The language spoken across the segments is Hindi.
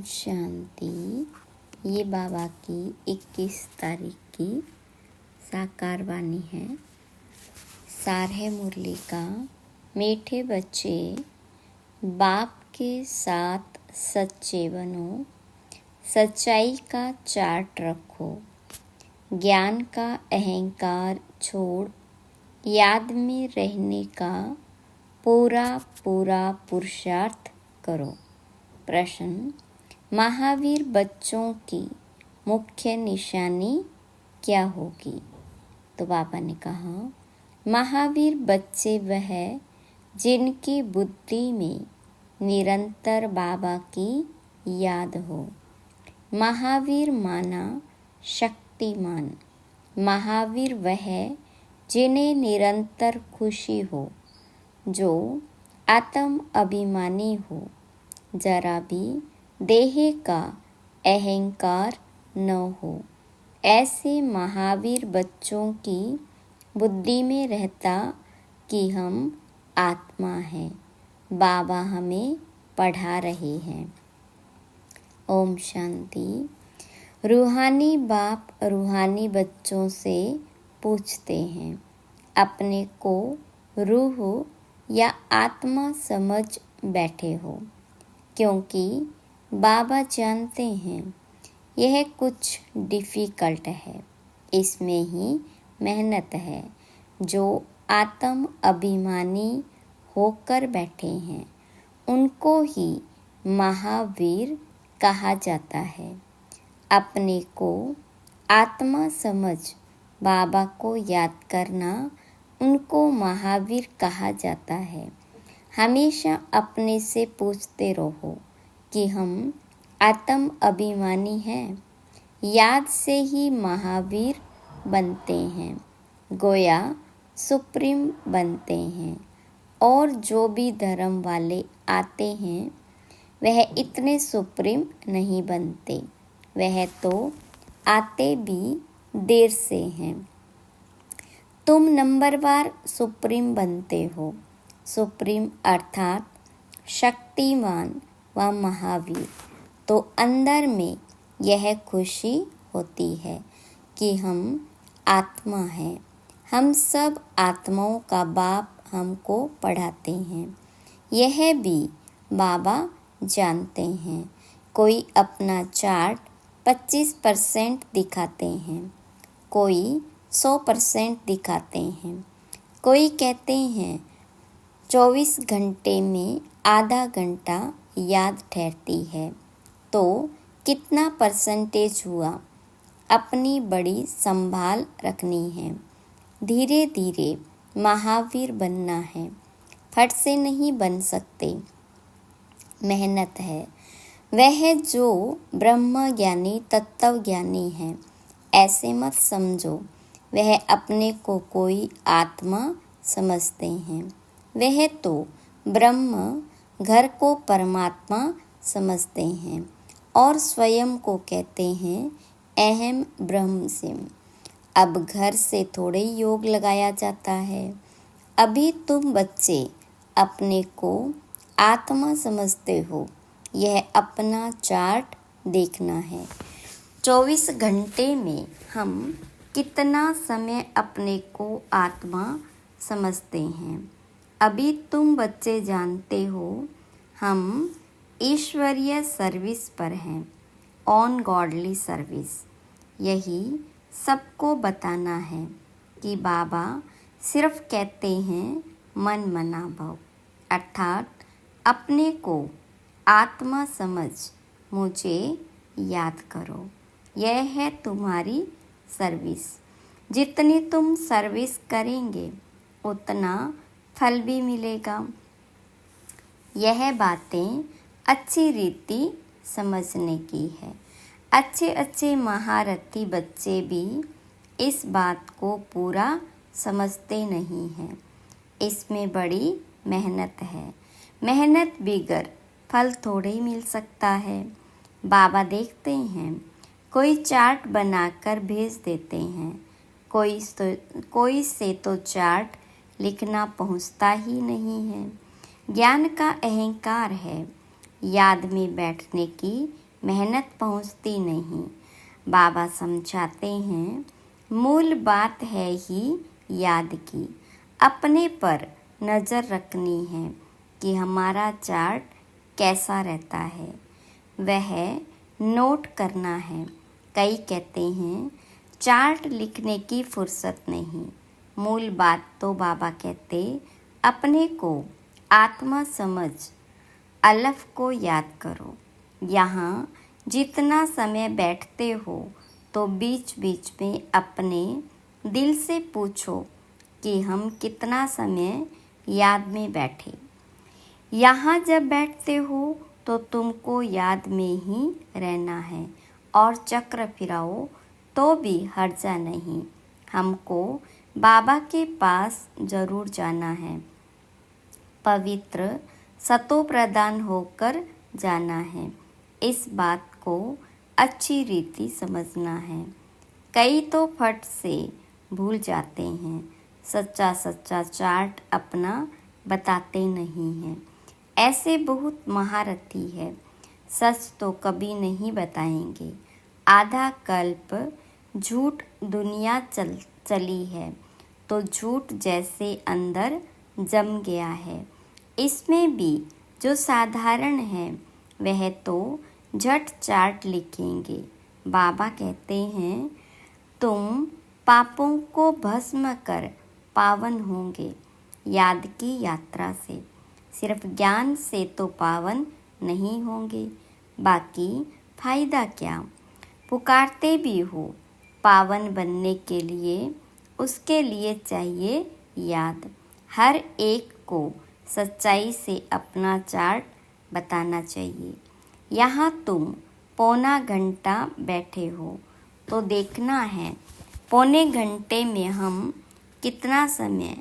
शांति। ये बाबा की 21 तारीख की साकार वाणी है। सार है मुरली का। मीठे बच्चे, बाप के साथ सच्चे बनो, सच्चाई का चार्ट रखो, ज्ञान का अहंकार छोड़, याद में रहने का पूरा पूरा पुरुषार्थ करो। प्रश्न: महावीर बच्चों की मुख्य निशानी क्या होगी? तो बाबा ने कहा, महावीर बच्चे वह जिनकी बुद्धि में निरंतर बाबा की याद हो। महावीर माना शक्तिमान। महावीर वह जिन्हें निरंतर खुशी हो, जो आत्म अभिमानी हो, जरा भी देह का अहंकार न हो। ऐसे महावीर बच्चों की बुद्धि में रहता कि हम आत्मा हैं। बाबा हमें पढ़ा रहे हैं। ओम शांति। रूहानी बाप रूहानी बच्चों से पूछते हैं, अपने को रूह या आत्मा समझ बैठे हो? क्योंकि बाबा जानते हैं यह कुछ डिफ़िकल्ट है, इसमें ही मेहनत है। जो आत्म अभिमानी होकर बैठे हैं उनको ही महावीर कहा जाता है। अपने को आत्मा समझ बाबा को याद करना उनको महावीर कहा जाता है। हमेशा अपने से पूछते रहो कि हम आत्म अभिमानी हैं। याद से ही महावीर बनते हैं, गोया सुप्रीम बनते हैं। और जो भी धर्म वाले आते हैं वह इतने सुप्रीम नहीं बनते, वह तो आते भी देर से हैं। तुम नंबरवार सुप्रीम बनते हो। सुप्रीम अर्थात शक्तिमान व महावीर। तो अंदर में यह खुशी होती है कि हम आत्मा हैं। हम सब आत्माओं का बाप हमको पढ़ाते हैं। यह भी बाबा जानते हैं। कोई अपना चार्ट 25% दिखाते हैं, कोई 100% दिखाते हैं। कोई कहते हैं 24 घंटे में आधा घंटा याद ठहरती है। तो कितना परसेंटेज हुआ? अपनी बड़ी संभाल रखनी है। धीरे धीरे महावीर बनना है। फट से नहीं बन सकते, मेहनत है। वह जो ब्रह्म ज्ञानी तत्व ज्ञानी है, ऐसे मत समझो वह अपने को कोई आत्मा समझते हैं। वह तो ब्रह्म घर को परमात्मा समझते हैं और स्वयं को कहते हैं अहम ब्रह्मस्म। अब घर से थोड़े योग लगाया जाता है। अभी तुम बच्चे अपने को आत्मा समझते हो। यह अपना चार्ट देखना है। 24 घंटे में हम कितना समय अपने को आत्मा समझते हैं। अभी तुम बच्चे जानते हो हम ईश्वरीय सर्विस पर हैं, ऑन गॉडली सर्विस। यही सबको बताना है कि बाबा सिर्फ कहते हैं मन मना भव, अर्थात अपने को आत्मा समझ मुझे याद करो। यह है तुम्हारी सर्विस। जितनी तुम सर्विस करेंगे उतना फल भी मिलेगा। यह बातें अच्छी रीति समझने की है। अच्छे अच्छे महारथी बच्चे भी इस बात को पूरा समझते नहीं हैं। इसमें बड़ी मेहनत है। मेहनत बिगर फल थोड़े ही मिल सकता है। बाबा देखते हैं, कोई चार्ट बनाकर भेज देते हैं, कोई से तो चार्ट लिखना पहुँचता ही नहीं है। ज्ञान का अहंकार है। याद में बैठने की मेहनत पहुंचती नहीं। बाबा समझाते हैं, मूल बात है ही याद की। अपने पर नज़र रखनी है कि हमारा चार्ट कैसा रहता है, वह नोट करना है। कई कहते हैं चार्ट लिखने की फुर्सत नहीं। मूल बात तो बाबा कहते, अपने को आत्मा समझ अलफ को याद करो। यहाँ जितना समय बैठते हो तो बीच बीच में अपने दिल से पूछो कि हम कितना समय याद में बैठे। यहाँ जब बैठते हो तो तुमको याद में ही रहना है और चक्र फिराओ तो भी हर्जा नहीं। हमको बाबा के पास ज़रूर जाना है, पवित्र सतो प्रदान होकर जाना है। इस बात को अच्छी रीति समझना है। कई तो फट से भूल जाते हैं, सच्चा सच्चा चार्ट अपना बताते नहीं हैं। ऐसे बहुत महारथी है, सच तो कभी नहीं बताएंगे। आधा कल्प झूठ दुनिया चली है तो झूठ जैसे अंदर जम गया है। इसमें भी जो साधारण है वह तो झट चार्ट लिखेंगे। बाबा कहते हैं, तुम पापों को भस्म कर पावन होंगे याद की यात्रा से। सिर्फ ज्ञान से तो पावन नहीं होंगे, बाकी फायदा क्या। पुकारते भी हो पावन बनने के लिए, उसके लिए चाहिए याद। हर एक को सच्चाई से अपना चार्ट बताना चाहिए। यहाँ तुम पौना घंटा बैठे हो तो देखना है पौने घंटे में हम कितना समय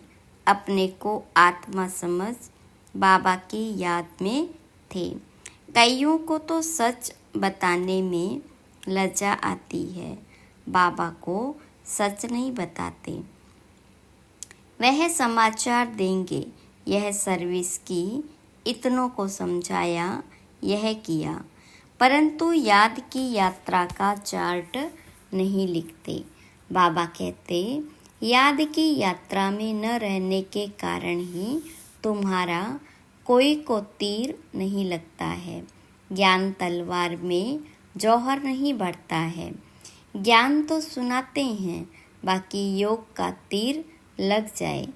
अपने को आत्मा समझ बाबा की याद में थे। कईयों को तो सच बताने में लज्जा आती है, बाबा को सच नहीं बताते। वह समाचार देंगे, यह सर्विस की, इतनों को समझाया, यह किया, परंतु याद की यात्रा का चार्ट नहीं लिखते। बाबा कहते, याद की यात्रा में न रहने के कारण ही तुम्हारा कोई को तीर नहीं लगता है। ज्ञान तलवार में जौहर नहीं बढ़ता है। ज्ञान तो सुनाते हैं, बाकी योग का तीर लग जाए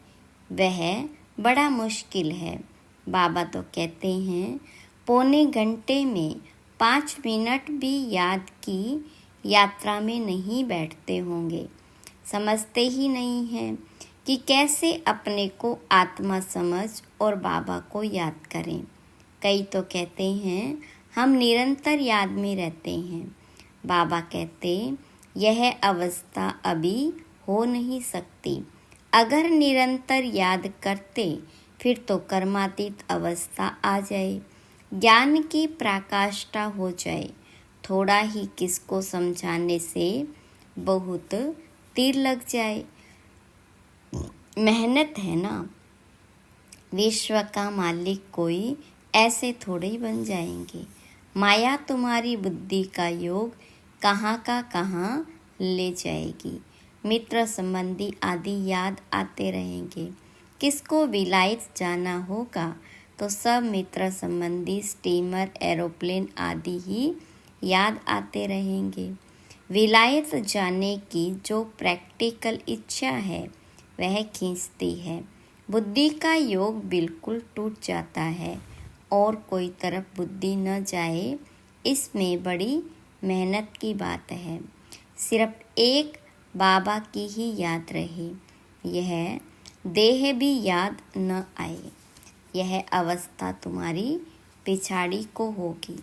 वह बड़ा मुश्किल है। बाबा तो कहते हैं, पौने घंटे में 5 मिनट भी याद की यात्रा में नहीं बैठते होंगे। समझते ही नहीं हैं कि कैसे अपने को आत्मा समझ और बाबा को याद करें। कई तो कहते हैं हम निरंतर याद में रहते हैं। बाबा कहते, यह अवस्था अभी हो नहीं सकती। अगर निरंतर याद करते फिर तो कर्मातीत अवस्था आ जाए, ज्ञान की पराकाष्ठा हो जाए। थोड़ा ही किसको समझाने से बहुत तीर लग जाए। मेहनत है ना। विश्व का मालिक कोई ऐसे थोड़े ही बन जाएंगे। माया तुम्हारी बुद्धि का योग कहाँ का कहाँ ले जाएगी। मित्र संबंधी आदि याद आते रहेंगे। किसको विलायत जाना होगा तो सब मित्र संबंधी स्टीमर, एरोप्लेन आदि ही याद आते रहेंगे। विलायत जाने की जो प्रैक्टिकल इच्छा है वह खींचती है। बुद्धि का योग बिल्कुल टूट जाता है और कोई तरफ बुद्धि न जाए, इसमें बड़ी मेहनत की बात है। सिर्फ एक बाबा की ही याद रहे, यह देह भी याद न आए। यह अवस्था तुम्हारी पिछाड़ी को होगी।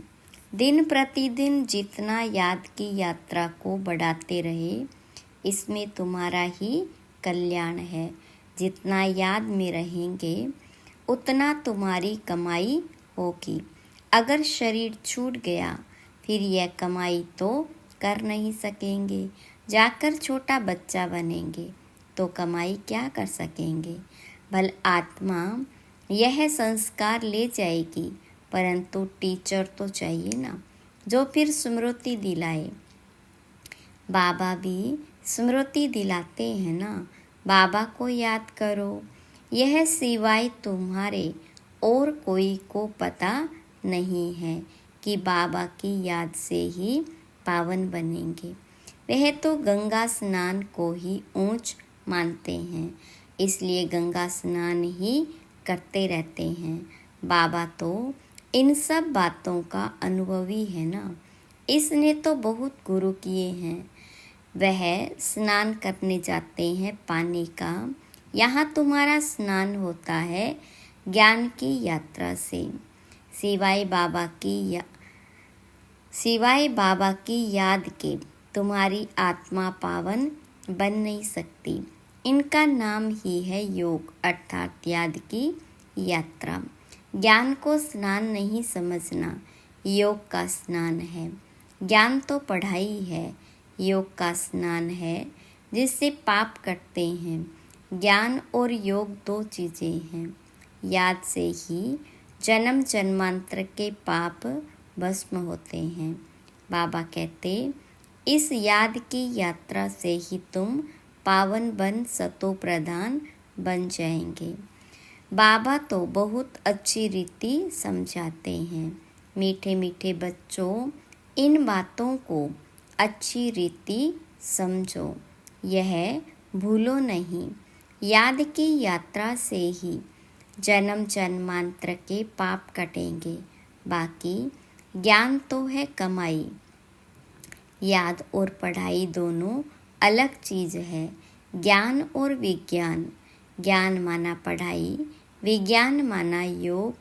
दिन प्रतिदिन जितना याद की यात्रा को बढ़ाते रहे, इसमें तुम्हारा ही कल्याण है। जितना याद में रहेंगे उतना तुम्हारी कमाई होगी। अगर शरीर छूट गया फिर यह कमाई तो कर नहीं सकेंगे। जाकर छोटा बच्चा बनेंगे तो कमाई क्या कर सकेंगे। भल आत्मा यह संस्कार ले जाएगी, परंतु टीचर तो चाहिए ना। जो फिर स्मृति दिलाए। बाबा भी स्मृति दिलाते हैं ना, बाबा को याद करो, यह सिवाय तुम्हारे और कोई को पता नहीं है कि बाबा की याद से ही पावन बनेंगे। वह तो गंगा स्नान को ही ऊंच मानते हैं, इसलिए गंगा स्नान ही करते रहते हैं। बाबा तो इन सब बातों का अनुभवी है ना, इसने तो बहुत गुरु किए हैं। वह स्नान करने जाते हैं पानी का, यहाँ तुम्हारा स्नान होता है ज्ञान की यात्रा से। सिवाय बाबा की याद के तुम्हारी आत्मा पावन बन नहीं सकती। इनका नाम ही है योग, अर्थात याद की यात्रा। ज्ञान को स्नान नहीं समझना, योग का स्नान है। ज्ञान तो पढ़ाई है, योग का स्नान है जिससे पाप कटते हैं। ज्ञान और योग दो चीज़ें हैं। याद से ही जन्म जन्मांतर के पाप भस्म होते हैं। बाबा कहते, इस याद की यात्रा से ही तुम पावन बन सतो प्रधान बन जाएंगे। बाबा तो बहुत अच्छी रीति समझाते हैं। मीठे मीठे बच्चों, इन बातों को अच्छी रीति समझो, यह भूलो नहीं। याद की यात्रा से ही जन्म जन्मांतर के पाप कटेंगे। बाकी ज्ञान तो है कमाई। याद और पढ़ाई दोनों अलग चीज़ है। ज्ञान और विज्ञान, ज्ञान माना पढ़ाई, विज्ञान माना योग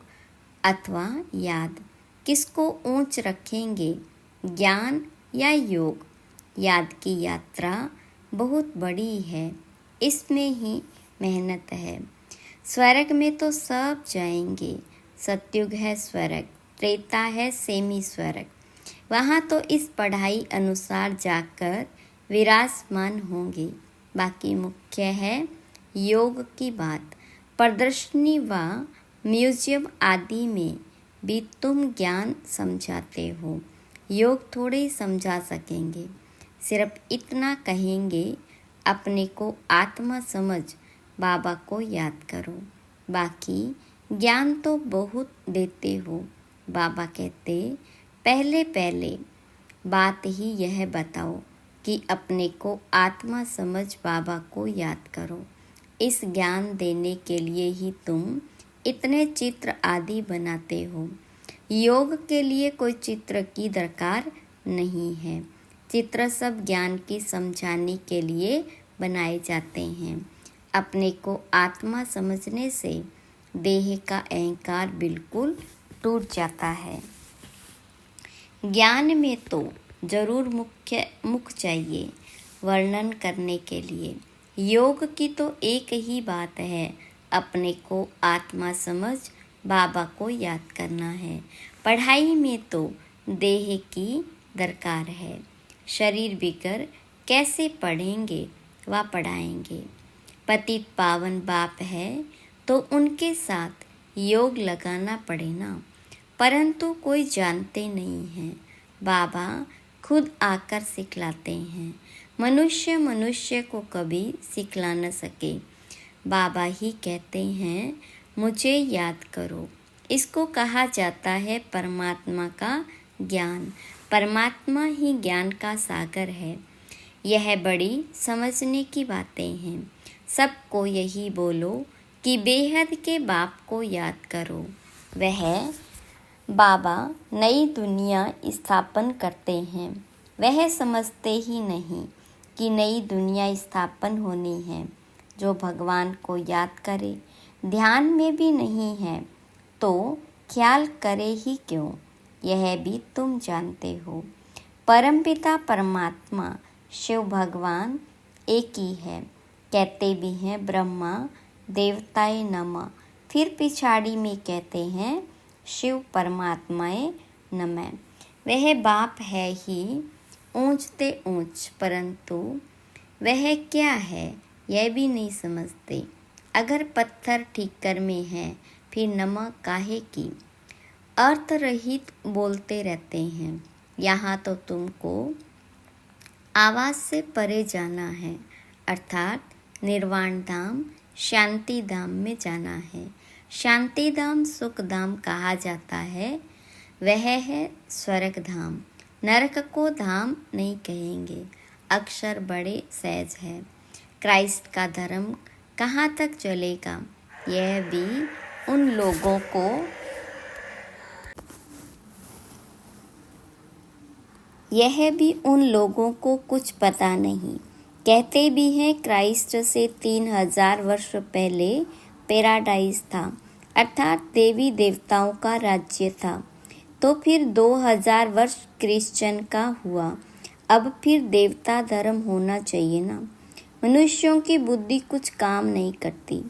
अथवा याद। किसको ऊंच रखेंगे, ज्ञान या योग? याद की यात्रा बहुत बड़ी है, इसमें ही मेहनत है। स्वर्ग में तो सब जाएंगे। सतयुग है स्वर्ग, त्रेता है सेमी स्वर्ग। वहाँ तो इस पढ़ाई अनुसार जाकर विराजमान होंगे। बाकी मुख्य है योग की बात। प्रदर्शनी व म्यूजियम आदि में भी तुम ज्ञान समझाते हो, योग थोड़े समझा सकेंगे। सिर्फ इतना कहेंगे, अपने को आत्मा समझ बाबा को याद करो। बाकी ज्ञान तो बहुत देते हो। बाबा कहते, पहले पहले बात ही यह बताओ कि अपने को आत्मा समझ बाबा को याद करो। इस ज्ञान देने के लिए ही तुम इतने चित्र आदि बनाते हो। योग के लिए कोई चित्र की दरकार नहीं है। चित्र सब ज्ञान की समझाने के लिए बनाए जाते हैं। अपने को आत्मा समझने से देह का अहंकार बिल्कुल टूट जाता है। ज्ञान में तो जरूर मुख चाहिए वर्णन करने के लिए। योग की तो एक ही बात है, अपने को आत्मा समझ बाबा को याद करना है। पढ़ाई में तो देह की दरकार है। शरीर बिगर कैसे पढ़ेंगे व पढ़ाएंगे। पतित पावन बाप है तो उनके साथ योग लगाना पड़े ना, परंतु कोई जानते नहीं है। बाबा खुद आकर सिखलाते हैं। मनुष्य को कभी सिखला न सके। बाबा ही कहते हैं, मुझे याद करो। इसको कहा जाता है परमात्मा का ज्ञान। परमात्मा ही ज्ञान का सागर है। यह बड़ी समझने की बातें हैं। सबको यही बोलो कि बेहद के बाप को याद करो। वह बाबा नई दुनिया स्थापन करते हैं। वह समझते ही नहीं कि नई दुनिया स्थापन होनी है। जो भगवान को याद करे, ध्यान में भी नहीं है तो ख्याल करे ही क्यों, यह भी तुम जानते हो। परमपिता परमात्मा शिव भगवान एक ही है। कहते भी हैं ब्रह्मा देवताए नमः, फिर पिछाड़ी में कहते हैं शिव परमात्माए नमः। वह बाप है ही ऊंचते ऊंच, परंतु वह क्या है यह भी नहीं समझते। अगर पत्थर ठीकर में है फिर नमः काहे की, अर्थ रहित बोलते रहते हैं। यहाँ तो तुमको आवाज़ से परे जाना है, अर्थात निर्वाण धाम, शांति धाम में जाना है। शांति धाम सुख धाम कहा जाता है, वह है स्वर्ग धाम। नरक को धाम नहीं कहेंगे, अक्षर बड़े सहज है। क्राइस्ट का धर्म कहाँ तक चलेगा, यह भी उन लोगों को कुछ पता नहीं। कहते भी हैं क्राइस्ट से 3000 वर्ष पहले पैराडाइज था, अर्थात देवी देवताओं का राज्य था। तो फिर 2000 वर्ष क्रिश्चियन का हुआ, अब फिर देवता धर्म होना चाहिए ना। मनुष्यों की बुद्धि कुछ काम नहीं करती।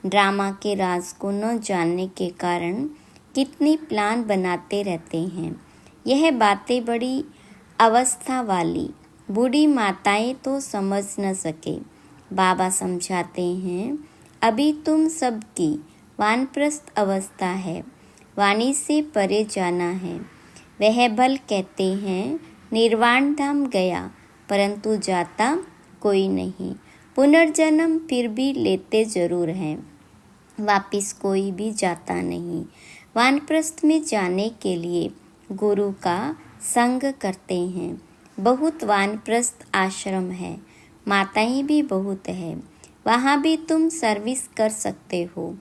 ड्रामा के राज को न जानने के कारण कितनी प्लान बनाते रहते हैं। यह बातें बड़ी अवस्था वाली बूढ़ी माताएं तो समझ न सके। बाबा समझाते हैं, अभी तुम सबकी वानप्रस्थ अवस्था है, वाणी से परे जाना है। वह भल कहते हैं, निर्वाण धाम गया परंतु जाता कोई नहीं। पुनर्जन्म फिर भी लेते जरूर हैं, वापिस कोई भी जाता नहीं। वानप्रस्थ में जाने के लिए गुरु का संग करते हैं। बहुत वानप्रस्थ आश्रम है, माताएं भी बहुत है, वहाँ भी तुम सर्विस कर सकते हो।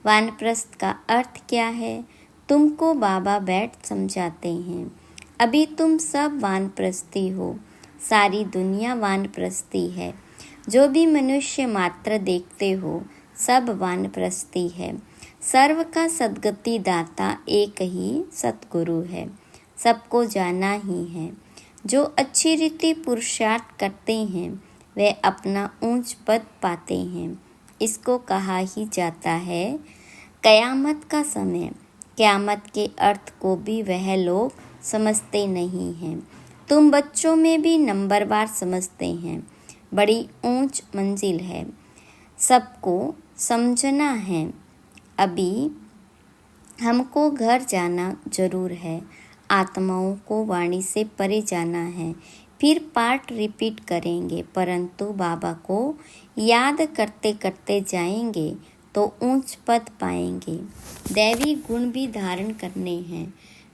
वानप्रस्थ का अर्थ क्या है, तुमको बाबा बैठ समझाते हैं। अभी तुम सब वानप्रस्थी हो, सारी दुनिया वानप्रस्थी है। जो भी मनुष्य मात्र देखते हो, सब वानप्रस्थी है। सर्व का सद्गति दाता एक ही सतगुरु है, सबको जाना ही है। जो अच्छी रीति पुरुषार्थ करते हैं, वे अपना ऊंच पद पाते हैं। इसको कहा ही जाता है कयामत का समय। क़यामत के अर्थ को भी वह लोग समझते नहीं हैं। तुम बच्चों में भी नंबरवार समझते हैं। बड़ी ऊंच मंजिल है, सबको समझना है। अभी हमको घर जाना जरूर है, आत्माओं को वाणी से परे जाना है। फिर पाठ रिपीट करेंगे, परंतु बाबा को याद करते करते जाएंगे तो ऊंच पद पाएंगे। दैवी गुण भी धारण करने हैं।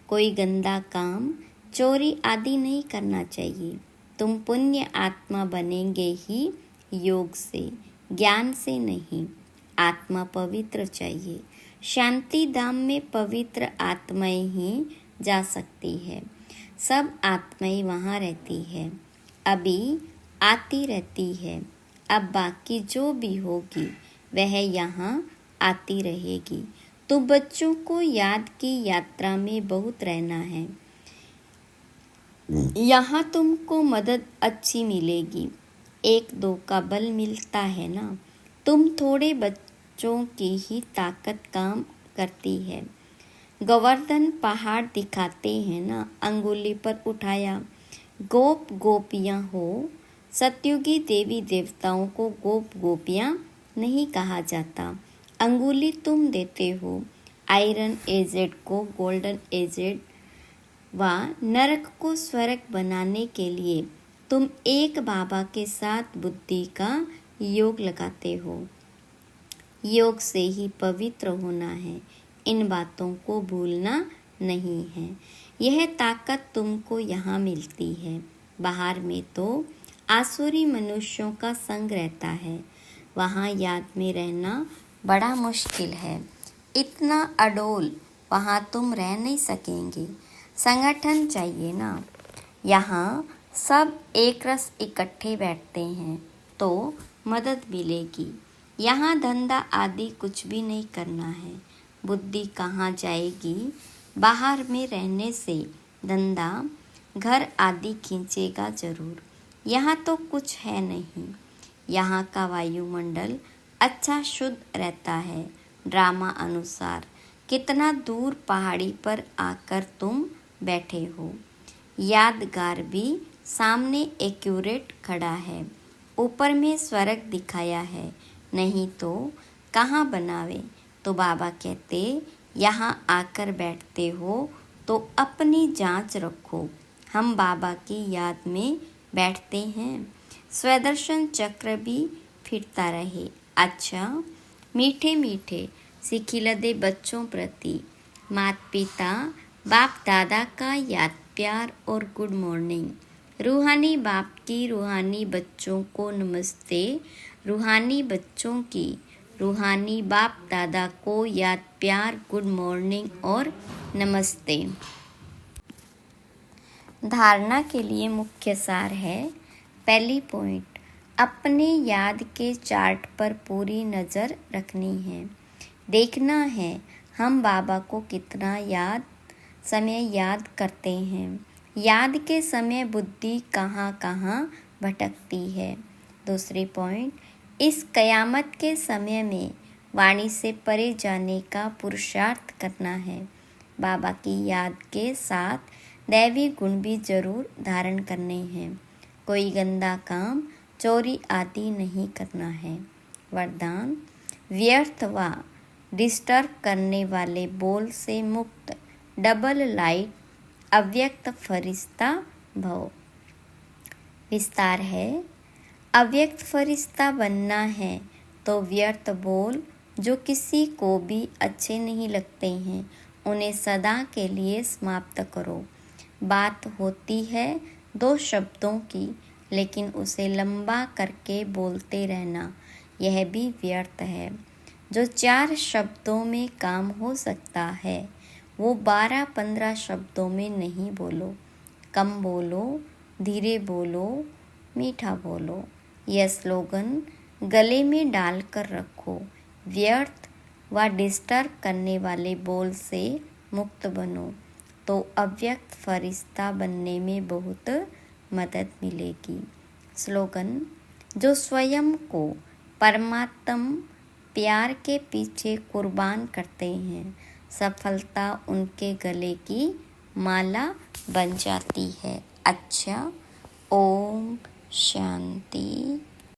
कोई गंदा काम, चोरी आदि नहीं करना चाहिए। तुम पुण्य आत्मा बनेंगे ही योग से, ज्ञान से नहीं। आत्मा पवित्र चाहिए। शांति धाम में पवित्र आत्माएं ही जा सकती है। सब आत्माएं वहाँ रहती है, अभी आती रहती है। अब बाकी जो भी होगी वह यहाँ आती रहेगी। तो बच्चों को याद की यात्रा में बहुत रहना है। यहाँ तुमको मदद अच्छी मिलेगी, एक दो का बल मिलता है ना। तुम थोड़े बच्चों की ही ताकत काम करती है। गोवर्धन पहाड़ दिखाते हैं ना, अंगुली पर उठाया। गोप गोपियाँ हो, सतयुगी देवी देवताओं को गोप गोपियाँ नहीं कहा जाता। अंगुली तुम देते हो, आयरन एजेड को गोल्डन एजेड व नरक को स्वर्ग बनाने के लिए तुम एक बाबा के साथ बुद्धि का योग लगाते हो। योग से ही पवित्र होना है, इन बातों को भूलना नहीं है। यह ताकत तुमको यहाँ मिलती है। बाहर में तो आसुरी मनुष्यों का संग रहता है, वहाँ याद में रहना बड़ा मुश्किल है। इतना अडोल वहाँ तुम रह नहीं सकेंगे। संगठन चाहिए ना। यहाँ सब एक रस इकट्ठे बैठते हैं तो मदद मिलेगी। यहाँ धंधा आदि कुछ भी नहीं करना है। बुद्धि कहाँ जाएगी, बाहर में रहने से धंधा घर आदि खींचेगा जरूर। यहाँ तो कुछ है नहीं। यहाँ का वायुमंडल अच्छा शुद्ध रहता है। ड्रामा अनुसार कितना दूर पहाड़ी पर आकर तुम बैठे हो। यादगार भी सामने एक्यूरेट खड़ा है। ऊपर में स्वर्ग दिखाया है, नहीं तो कहाँ बनावे। तो बाबा कहते, यहाँ आकर बैठते हो तो अपनी जांच रखो, हम बाबा की याद में बैठते हैं। स्वदर्शन चक्र भी फिरता रहे। अच्छा, मीठे मीठे सिखिलदे बच्चों प्रति माता पिता बाप दादा का याद प्यार और गुड मॉर्निंग। रूहानी बाप की रूहानी बच्चों को नमस्ते। रूहानी बच्चों की रूहानी बाप दादा को याद प्यार गुड मॉर्निंग और नमस्ते। धारणा के लिए मुख्य सार है। पहली पॉइंट, अपने याद के चार्ट पर पूरी नज़र रखनी है। देखना है हम बाबा को कितना समय याद करते हैं। याद के समय बुद्धि कहाँ कहाँ भटकती है। दूसरी पॉइंट, इस कयामत के समय में वाणी से परे जाने का पुरुषार्थ करना है। बाबा की याद के साथ दैवी गुण भी जरूर धारण करने हैं। कोई गंदा काम, चोरी आदि नहीं करना है। वरदान, व्यर्थ व डिस्टर्ब करने वाले बोल से मुक्त डबल लाइट अव्यक्त फरिश्ता भव। विस्तार है। अव्यक्त फरिश्ता बनना है तो व्यर्थ बोल जो किसी को भी अच्छे नहीं लगते हैं उन्हें सदा के लिए समाप्त करो। बात होती है 2 शब्दों की, लेकिन उसे लंबा करके बोलते रहना यह भी व्यर्थ है। जो 4 शब्दों में काम हो सकता है वो 12-15 शब्दों में नहीं बोलो। कम बोलो, धीरे बोलो, मीठा बोलो। यह स्लोगन गले में डालकर रखो। व्यर्थ व डिस्टर्ब करने वाले बोल से मुक्त बनो तो अव्यक्त फरिश्ता बनने में बहुत मदद मिलेगी। स्लोगन, जो स्वयं को परमात्म प्यार के पीछे कुर्बान करते हैं सफलता उनके गले की माला बन जाती है। अच्छा, ओम शांति।